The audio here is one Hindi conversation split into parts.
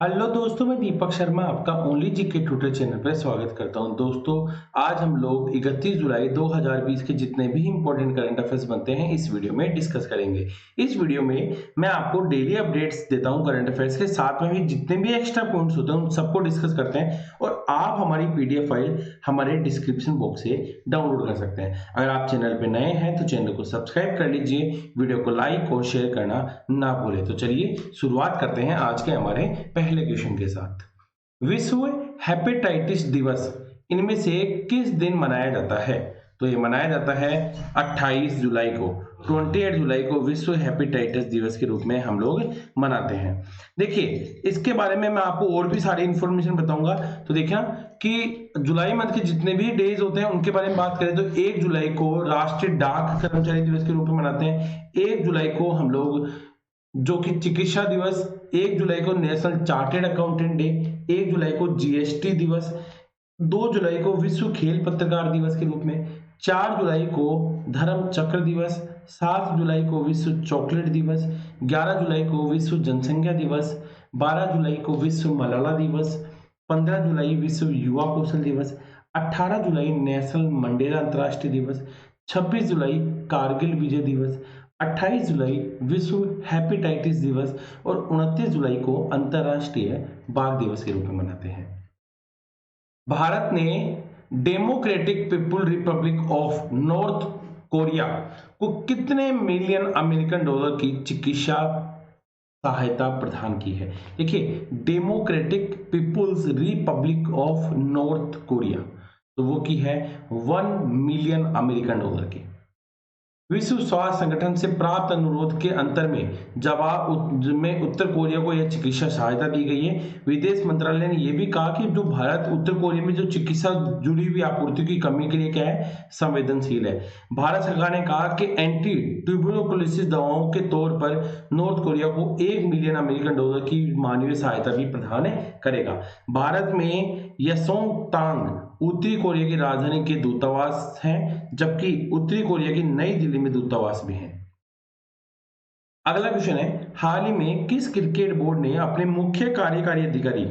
हेलो दोस्तों, मैं दीपक शर्मा आपका ओनली जीके ट्यूटर चैनल पर स्वागत करता हूं। दोस्तों, आज हम लोग 31 जुलाई 2020 के जितने भी इंपॉर्टेंट करंट अफेयर्स बनते हैं इस वीडियो में डिस्कस करेंगे। इस वीडियो में मैं आपको डेली अपडेट्स देता हूं करंट अफेयर्स के, साथ में भी जितने भी एक्स्ट्रा पॉइंट्स होते हैं उन सबको डिस्कस करते हैं और आप हमारी पीडीएफ फाइल हमारे डिस्क्रिप्शन बॉक्स से डाउनलोड कर सकते हैं। अगर आप चैनल पर नए हैं तो चैनल को सब्सक्राइब कर लीजिए, वीडियो को लाइक और शेयर करना ना भूलें। तो चलिए शुरुआत करते हैं आज के हमारे पहले क्वेश्चन के साथ। विश्व हेपेटाइटिस दिवस इनमें से किस दिन मनाया जाता है? तो ये मनाया जाता है 28 जुलाई को। 28 जुलाई को विश्व हेपेटाइटिस दिवस के रूप में हम लोग मनाते हैं। देखिए, इसके बारे में मैं आपको और भी सारी इंफॉर्मेशन बताऊंगा। तो देखिए कि जुलाई मंथ के जितने भी डेज होते हैं उनके बारे में बात करें तो 1 जुलाई को राष्ट्रीय डाक कर्मचारी दिवस के रूप में मनाते हैं। 1 जुलाई को हम लोग जो कि चिकित्सा दिवस, 1 जुलाई को नेशनल चार्टेड अकाउंटेंट डे, 1 जुलाई को जीएसटी दिवस, 2 जुलाई को विश्व खेल पत्रकार दिवस के रूप में, 4 जुलाई को धर्म चक्र दिवस, 7 जुलाई को विश्व चॉकलेट दिवस, 11 जुलाई को विश्व जनसंख्या दिवस, 12 जुलाई को विश्व मलाला दिवस, 15 जुलाई विश्व युवा कौशल दिवस, 18 जुलाई नेशनल मंडेला अंतर्राष्ट्रीय दिवस, 26 जुलाई कारगिल विजय दिवस, 28 जुलाई विश्व हेपेटाइटिस दिवस और 29 जुलाई को अंतर्राष्ट्रीय बाघ दिवस के रूप में मनाते हैं। भारत ने democratic people Republic of North Korea को कितने मिलियन अमेरिकन डॉलर की चिकित्सा सहायता प्रदान की है? देखिए, Democratic People's Republic of North Korea, तो वो की है 1 मिलियन अमेरिकन डॉलर की। विश्व स्वास्थ्य संगठन से प्राप्त अनुरोध के अंतर में जवाब में उत्तर कोरिया को यह चिकित्सा सहायता दी गई है। विदेश मंत्रालय ने यह भी कहा कि जो भारत उत्तर कोरिया में जो चिकित्सा जुड़ी हुई आपूर्ति की कमी के लिए क्या है, संवेदनशील है। भारत सरकार ने कहा कि एंटी ट्यूबरकुलोसिस दवाओं के तौर पर नॉर्थ कोरिया को 1 मिलियन अमेरिकन डॉलर की मानवीय सहायता भी प्रदान करेगा। भारत में यसोंगतांग उत्तरी कोरिया की राजधानी के दूतावास हैं, जबकि उत्तरी कोरिया की नई दिल्ली में दूतावास भी हैं। अगला क्वेश्चन है, हाल ही में किस क्रिकेट बोर्ड ने अपने मुख्य कार्यकारी अधिकारी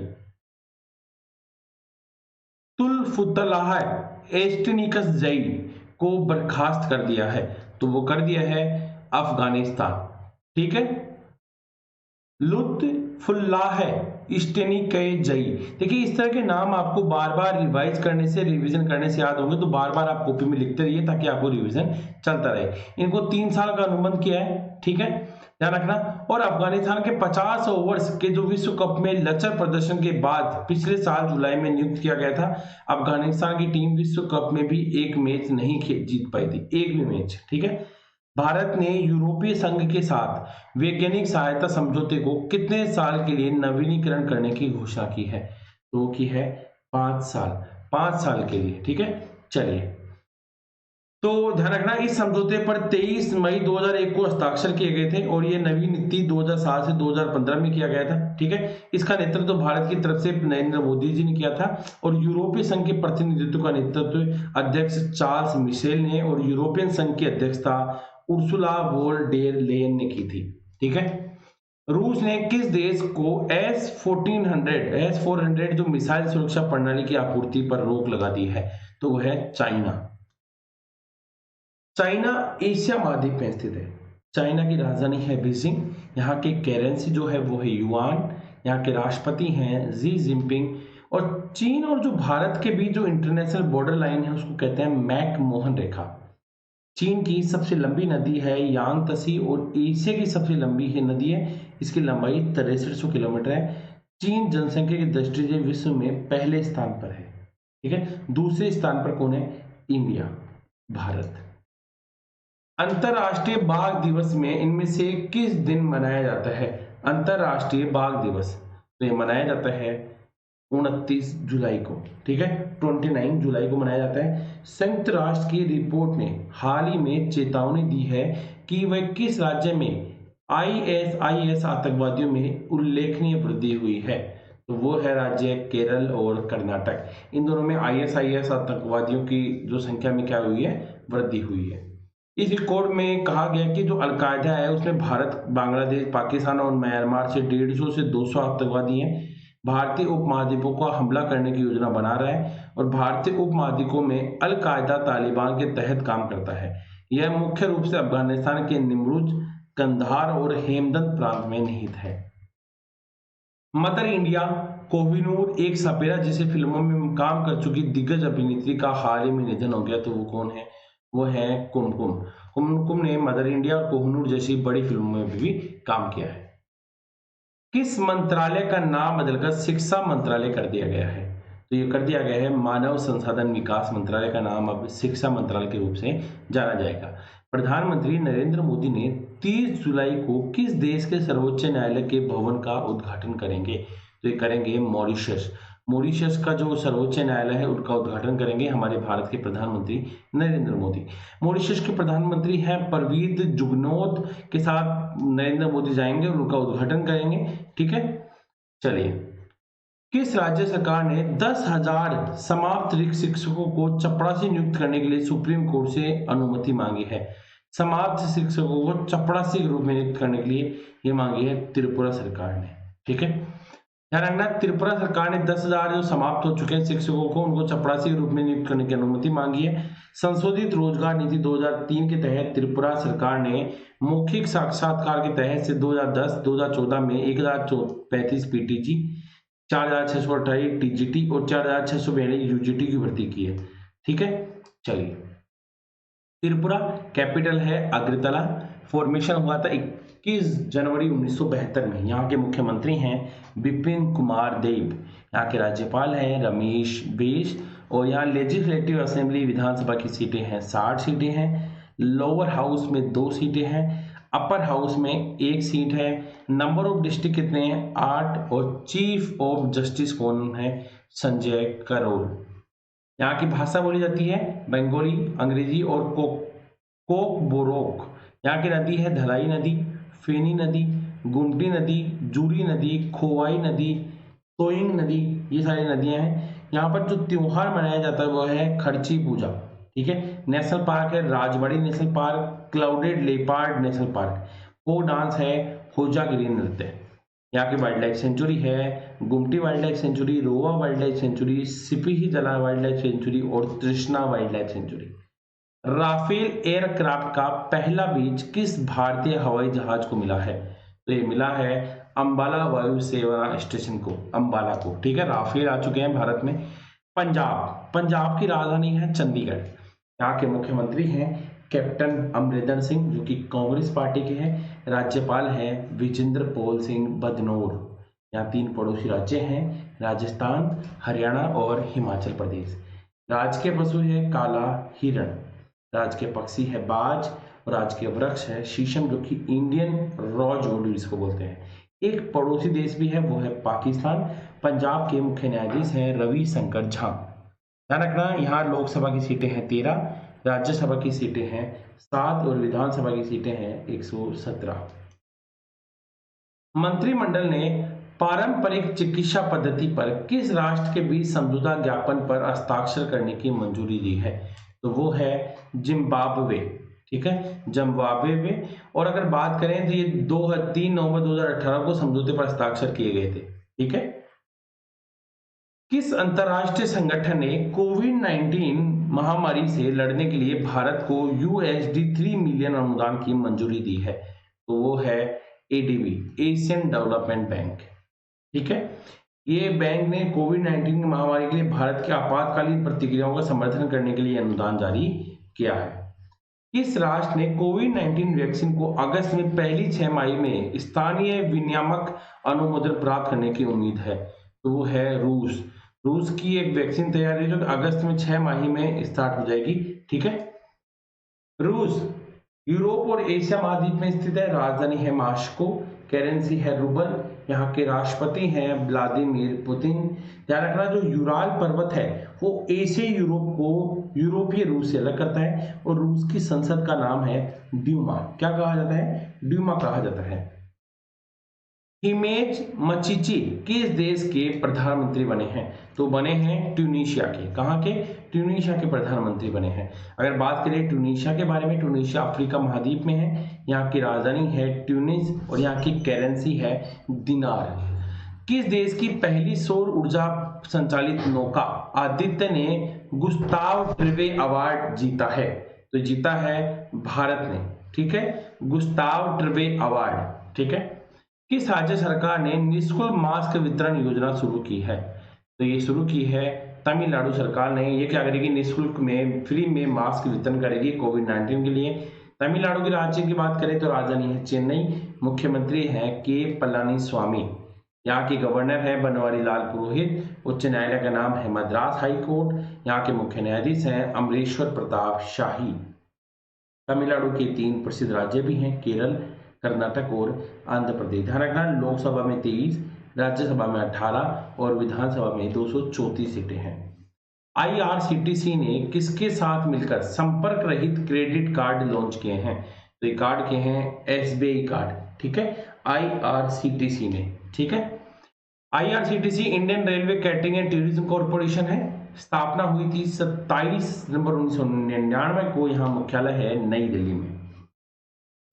तुल्फुतलाह एस्टेनिकस जई को बर्खास्त कर दिया है? तो वो कर दिया है अफगानिस्तान। ठीक है, लुत्फुल्लाह इस्टेनिकजई। देखिए, इस तरह के नाम आपको बार बार रिवाइज करने से, रिवीजन करने से याद होंगे, तो बार बार आप कॉपी में लिखते रहिए ताकि आपको रिवीजन चलता रहे। इनको 3 साल का अनुबंध किया है, ठीक है, ध्यान रखना। और अफगानिस्तान के 50 ओवर्स के जो विश्व कप में लचर प्रदर्शन के बाद पिछले साल जुलाई में नियुक्त किया गया था। अफगानिस्तान की टीम विश्व कप में भी एक मैच नहीं जीत पाई थी, एक भी मैच। ठीक है, भारत ने यूरोपीय संघ के साथ वैज्ञानिक सहायता समझौते को कितने साल के लिए नवीनीकरण करने की घोषणा की है? तो की है 5 साल, 5 साल के लिए। ठीक है, चलिए, तो ध्यान रखना इस समझौते पर 23 मई 2001 को हस्ताक्षर किए गए थे और ये नवीन नीति 2007 से 2015 में किया गया था। ठीक है, इसका नेतृत्व तो भारत की तरफ से नरेंद्र मोदी जी ने किया था और यूरोपीय संघ के प्रतिनिधित्व का नेतृत्व अध्यक्ष चार्ल्स मिशेल ने और यूरोपियन संघ की अध्यक्षता उर्सुला वोन डेर लेयन ने की थी। ठीक है, रूस ने किस देश को S-400 जो मिसाइल सुरक्षा प्रणाली की आपूर्ति पर रोक लगा दी है? तो वह है चाइना। चाइना एशिया महाद्वीप में स्थित है। चाइना की राजधानी है बीजिंग। यहाँ की करेंसी जो है वो है युआन। यहाँ के राष्ट्रपति हैं जी जिनपिंग। और चीन और जो भारत के बीच जो इंटरनेशनल बॉर्डर लाइन है उसको कहते हैं मैकमोहन रेखा। चीन की सबसे लंबी नदी है यांगत्से और एशिया की सबसे लंबी है नदी है, इसकी लंबाई 6300 किलोमीटर है। चीन जनसंख्या की दृष्टि से विश्व में पहले स्थान पर है। ठीक है, दूसरे स्थान पर कौन है? इंडिया, भारत। अंतरराष्ट्रीय बाघ दिवस में इनमें से किस दिन मनाया जाता है? अंतरराष्ट्रीय बाघ दिवस तो ये मनाया जाता है 29 जुलाई को। ठीक है, 29 जुलाई को मनाया जाता है। संयुक्त राष्ट्र की रिपोर्ट ने हाल ही में चेतावनी दी है कि वह किस राज्य में आईएसआईएस आतंकवादियों में उल्लेखनीय वृद्धि हुई है? तो वो है राज्य केरल और कर्नाटक। इन दोनों में आईएसआईएस आतंकवादियों की जो संख्या में क्या हुई है? वृद्धि हुई है। इस रिकॉर्ड में कहा गया कि जो अलकायदा है उसमें भारत, बांग्लादेश, पाकिस्तान और म्यांमार से 150 से 200 आतंकवादी हैं। भारतीय उपमहाद्वीपों को हमला करने की योजना बना रहा है और भारतीय उपमहाद्वीपों में अल कायदा तालिबान के तहत काम करता है। यह मुख्य रूप से अफगानिस्तान के निमरुज, कंधार और हेमदंद प्रांत में निहित है। मदर इंडिया कोहिनूर एक सपेरा जिसे फिल्मों में काम कर चुकी दिग्गज अभिनेत्री का हाल ही में निधन हो गया। तो वो कौन है? वो है कुमकुम। कुमकुम ने मदर इंडिया और कोहिनूर जैसी बड़ी फिल्मों में भी काम किया है। किस मंत्रालय का नाम बदलकर शिक्षा मंत्रालय कर दिया गया है? तो ये कर दिया गया है मानव संसाधन विकास मंत्रालय का नाम अब शिक्षा मंत्रालय के रूप से जाना जाएगा। प्रधानमंत्री नरेंद्र मोदी ने 30 जुलाई को किस देश के सर्वोच्च न्यायालय के भवन का उद्घाटन करेंगे? तो ये करेंगे मॉरिशस। मॉरिशस का जो सर्वोच्च न्यायालय है उनका उद्घाटन करेंगे हमारे भारत के प्रधानमंत्री नरेंद्र मोदी। मॉरिशस के प्रधानमंत्री हैं परवीद जुगनौथ के साथ नरेंद्र मोदी जाएंगे और उनका उद्घाटन करेंगे। ठीक है, चलिए। किस राज्य सरकार ने 10,000 समाप्त रिक्त शिक्षकों को चपरासी नियुक्त करने के लिए सुप्रीम कोर्ट से अनुमति मांगी है? समाप्त शिक्षकों को चपरासी के रूप में नियुक्त करने के लिए ये मांगी है त्रिपुरा सरकार ने। ठीक है, ध्यान रखना, त्रिपुरा सरकार ने 10,000 जो समाप्त हो चुके हैं शिक्षकों को उनको चपरासी के रूप में नियुक्त करने की अनुमति मांगी है। संशोधित रोजगार नीति 2003 के तहत त्रिपुरा सरकार ने मौखिक साक्षात्कार के तहत से 2010-2014 में 1035 पीटीजी, 4,628 टीजीटी और 4,642 यूजीटी की भर्ती की है। ठीक है, चलिए। त्रिपुरा कैपिटल है अगरतला। फॉर्मेशन हुआ था 21 जनवरी 1972 में। यहाँ के मुख्यमंत्री हैं बिपिन कुमार देव। यहाँ के राज्यपाल हैं रमेश बैस और यहाँ लेजिस्लेटिव असेंबली विधानसभा की सीटें हैं 60 सीटें हैं। लोअर हाउस में 2 सीटें हैं, अपर हाउस में 1 सीट है। नंबर ऑफ डिस्ट्रिक्ट कितने हैं? 8 और चीफ ऑफ जस्टिस कौन है? संजय करोल। यहाँ की भाषा बोली जाती है बंगाली, अंग्रेजी और कोकबोरोक। यहाँ की नदी है धलाई नदी, फेनी नदी, गुमटी नदी, जूरी नदी, खोवाई नदी, तोइंग नदी, ये सारी नदियां हैं। यहाँ पर जो त्योहार मनाया जाता है वो है खर्ची पूजा। ठीक है, नेशनल पार्क है Rajbari national park, clouded leopard national park. Folk dance है होजागिरी नृत्य। यहाँ की वाइल्ड लाइफ सेंचुरी है Gumti wildlife sanctuary, Rowa wildlife sanctuary, Sepahijala wildlife sanctuary और Trishna wildlife sanctuary. Rafale aircraft का पहला बीज किस भारतीय हवाई जहाज को मिला है? तो ये मिला है अंबाला वायु सेना स्टेशन को, अंबाला को। ठीक है, राफेल आ चुके हैं भारत में। पंजाब की राजधानी है चंडीगढ़। यहाँ के मुख्यमंत्री हैं कैप्टन अमरिंदर सिंह जो कि कांग्रेस पार्टी के हैं। राज्यपाल हैं विजेंद्र पॉल सिंह बदनौर। यहाँ 3 पड़ोसी राज्य हैं राजस्थान, हरियाणा और हिमाचल प्रदेश। राजकीय पशु है काला हिरण, राजकीय पक्षी है बाज और राजकीय वृक्ष है शीशम जो कि इंडियन रोजवुड इसको बोलते हैं। एक पड़ोसी देश भी है वो है पाकिस्तान। पंजाब के मुख्य न्यायाधीश हैं रवि शंकर झा। ध्यान रखना, यहाँ लोकसभा की सीटें हैं 13, राज्यसभा की सीटें हैं 7 और विधानसभा की सीटें हैं 117। मंत्रिमंडल ने पारंपरिक चिकित्सा पद्धति पर किस राष्ट्र के बीच समझौता ज्ञापन पर हस्ताक्षर करने की मंजूरी दी है? तो वो है जिम्बाब्वे। ठीक है, जिम्बाब्वे। और अगर बात करें तो ये 3 नवंबर 2018 को समझौते पर हस्ताक्षर किए गए थे। ठीक है, किस अंतरराष्ट्रीय संगठन ने कोविड-19 महामारी से लड़ने के लिए भारत को $3 मिलियन अनुदान की मंजूरी दी है? तो वो है एडीबी, एशियन डेवलपमेंट बैंक। ठीक है, ये बैंक ने कोविड-19 महामारी के लिए भारत के आपातकालीन प्रतिक्रियाओं का समर्थन करने के लिए अनुदान जारी किया है। किस राष्ट्र ने कोविड-19 वैक्सीन को अगस्त में पहली 6 माही में स्थानीय विनियामक अनुमोदन प्राप्त करने की उम्मीद है? तो वो है रूस। रूस की एक वैक्सीन तैयार है जो अगस्त में 6 माही में स्टार्ट हो जाएगी। ठीक है, रूस यूरोप और एशिया महाद्वीप में स्थित है। राजधानी है मास्को, करेंसी है रूबल। यहाँ के राष्ट्रपति हैं व्लादिमीर पुतिन। ध्यान रखना, जो यूराल पर्वत है वो एशिया यूरोप को यूरोपीय रूस से अलग करता है और रूस की संसद का नाम है ड्यूमा। क्या कहा जाता है? ड्यूमा कहा जाता है। हिमेज मचिची किस देश के प्रधानमंत्री बने हैं? तो बने हैं ट्यूनीशिया के। कहाँ के? ट्यूनीशिया के प्रधानमंत्री बने हैं। अगर बात करें ट्यूनीशिया के बारे में, ट्यूनीशिया अफ्रीका महाद्वीप में है। यहाँ की राजधानी है ट्यूनिस और यहाँ की करेंसी है दिनार। किस देश की पहली सौर ऊर्जा संचालित नौका आदित्य ने गुस्ताव ट्रिवे अवार्ड जीता है? तो जीता है भारत ने, ठीक है, गुस्ताव ट्रिवे अवार्ड, ठीक है। किस राज्य सरकार ने निःशुल्क मास्क वितरण योजना शुरू की है? तो ये शुरू की है तमिलनाडु सरकार ने। ये क्या करेगी? निःशुल्क में, फ्री में मास्क वितरण करेगी कोविड-19 के लिए। तमिलनाडु के राज्य की बात करें तो राजधानी है चेन्नई, मुख्यमंत्री है के पलानीस्वामी, यहाँ के गवर्नर है बनवारी लाल पुरोहित, उच्च न्यायालय का नाम है मद्रास हाई कोर्ट, यहाँ के मुख्य न्यायाधीश हैं अमरेश्वर प्रताप शाही। तमिलनाडु के 3 प्रसिद्ध राज्य भी हैं, केरल, कर्नाटक और आंध्र प्रदेश। ध्यान रखना, लोकसभा में 23, राज्यसभा में 18 और विधानसभा में 234 सीटें हैं। IRCTC ने किसके साथ मिलकर संपर्क रहित क्रेडिट कार्ड लॉन्च किए हैं? तो ये कार्ड के हैं SBI कार्ड, ठीक है, IRCTC ने, ठीक है। IRCTC Indian railway catering and tourism corporation है। स्थापना हुई थी 27 नवंबर 1999 को। यहाँ मुख्यालय है नई दिल्ली में।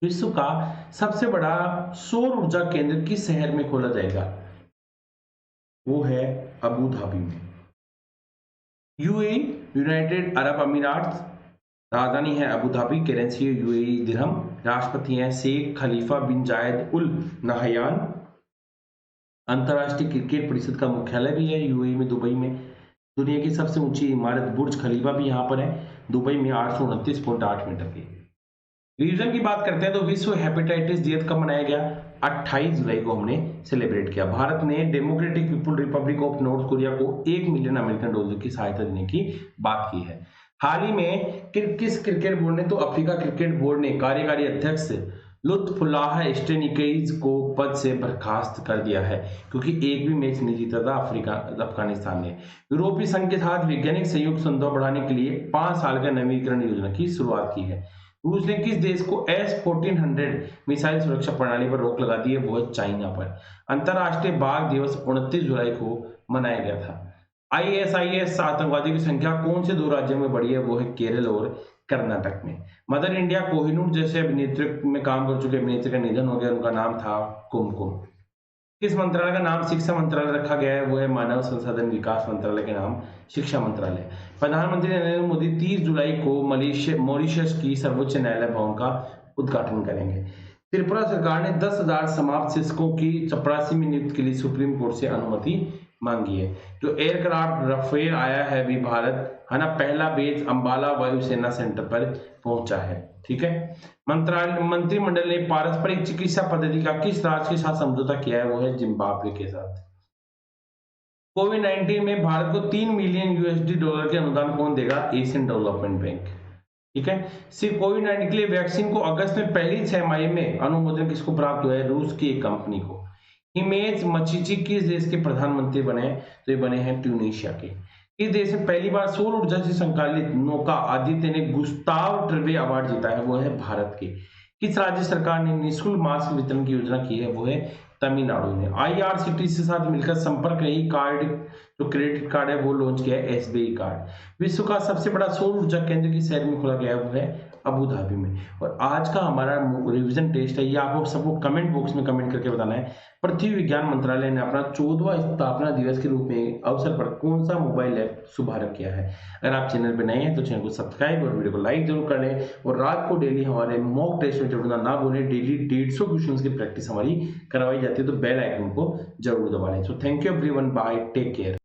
विश्व का सबसे बड़ा सौर ऊर्जा केंद्र किस शहर में खोला जाएगा? वो है अबू धाबी में। UAE, यूनाइटेड अरब अमीरात, राजधानी है अबू धाबी, करेंसी है UAE दिरहम, राष्ट्रपति हैं शेख खलीफा बिन जायद उल नहयान। अंतर्राष्ट्रीय क्रिकेट परिषद का मुख्यालय भी है UAE में, दुबई में। दुनिया की सबसे ऊंची इमारत बुर्ज खलीफा भी यहाँ पर है, दुबई में, 829.8 मीटर की। रिवीजन की बात करते हैं तो विश्व हेपेटाइटिस डे कब मनाया गया? 28 जुलाई को हमने सेलिब्रेट किया। भारत ने democratic people Republic of North Korea को $1 मिलियन अमेरिकन डॉलर की सहायता देने की बात की है। हाल ही में किस क्रिकेट बोर्ड ने? तो अफ्रीका क्रिकेट बोर्ड ने कार्यकारी अध्यक्ष लुत्फुल्लाह एस्टेनिकेज को पद से बर्खास्त कर दिया है, क्योंकि एक भी मैच नहीं जीता था अफगानिस्तान ने। यूरोपीय संघ के साथ वैज्ञानिक सहयोग संपर्क बढ़ाने के लिए 5 साल का नवीकरण योजना की शुरुआत की है। रूस ने किस देश को S-1400 मिसाइल सुरक्षा प्रणाली पर रोक लगा दी है? वो है चाइना पर। अंतरराष्ट्रीय बाघ दिवस 29 जुलाई को मनाया गया था। ISIS आतंकवादी की संख्या कौन से 2 राज्यों में बढ़ी है? वो है केरल और कर्नाटक में। मदर इंडिया कोहिनूर जैसे अभिनेत्री में काम कर चुके अभिनेत्री का निधन हो गया, उनका नाम था कुमकुम। किस मंत्रालय का नाम शिक्षा मंत्रालय रखा गया है? वो है मानव संसाधन विकास मंत्रालय के नाम शिक्षा मंत्रालय। प्रधानमंत्री नरेंद्र मोदी 30 जुलाई को मॉरिशस की सर्वोच्च न्यायालय भवन का उद्घाटन करेंगे। त्रिपुरा सरकार ने 10,000 समाप्त शिक्षकों की चपरासी में नियुक्ति के लिए सुप्रीम कोर्ट से अनुमति मांगी है। जो एयरक्राफ्ट राफेल आया है अभी भारत, है ना, पहला बेस अंबाला वायुसेना सेंटर पर पहुंचा है, ठीक है। मंत्रिमंडल ने पारस्परिक चिकित्सा पद्धति का किस राज्य के साथ समझौता किया है? वो है जिम्बाब्वे के साथ। कोविड-19 में भारत को $3 मिलियन के अनुदान कौन देगा? एशियन डेवलपमेंट बैंक, ठीक है। सिर्फ कोविड-19 के लिए वैक्सीन को अगस्त में पहली 6 माह में अनुमोदन किसको प्राप्त हुआ है? रूस की एक कंपनी को। हिमेश मचीची किस देश के प्रधानमंत्री बने? तो ये बने हैं ट्यूनीशिया के। इस देश में पहली बार सौर ऊर्जा से संचालित नौका आदित्य ने गुस्ताव ट्रिवे अवार्ड जीता है? वो है भारत के। किस राज्य सरकार ने निःशुल्क मास्क वितरण की योजना की है? वो है तमिलनाडु ने। IRCTC से साथ मिलकर संपर्क रही कार्ड, जो क्रेडिट कार्ड है, वो लॉन्च किया है SBI कार्ड। विश्व का सबसे बड़ा सौर ऊर्जा केंद्र किस शहर में खोला गया है? वो है अबू धाबी में। और आज का हमारा रिवीजन टेस्ट है, ये आपको सबको कमेंट बॉक्स में कमेंट करके बताना है। पृथ्वी विज्ञान मंत्रालय ने अपना 14वां स्थापना दिवस के रूप में अवसर पर कौन सा मोबाइल ऐप शुभारंभ किया है? अगर आप चैनल पर नए हैं तो चैनल को सब्सक्राइब और वीडियो को लाइक जरूर कर लें। और रात को डेली हमारे मॉक टेस्ट में जुड़ना ना भूलें। डेली 150 क्वेश्चंस की प्रैक्टिस हमारी करवाई जाती है, तो बेल आइकन को जरूर दबा लें। So thank you everyone, bye, take care.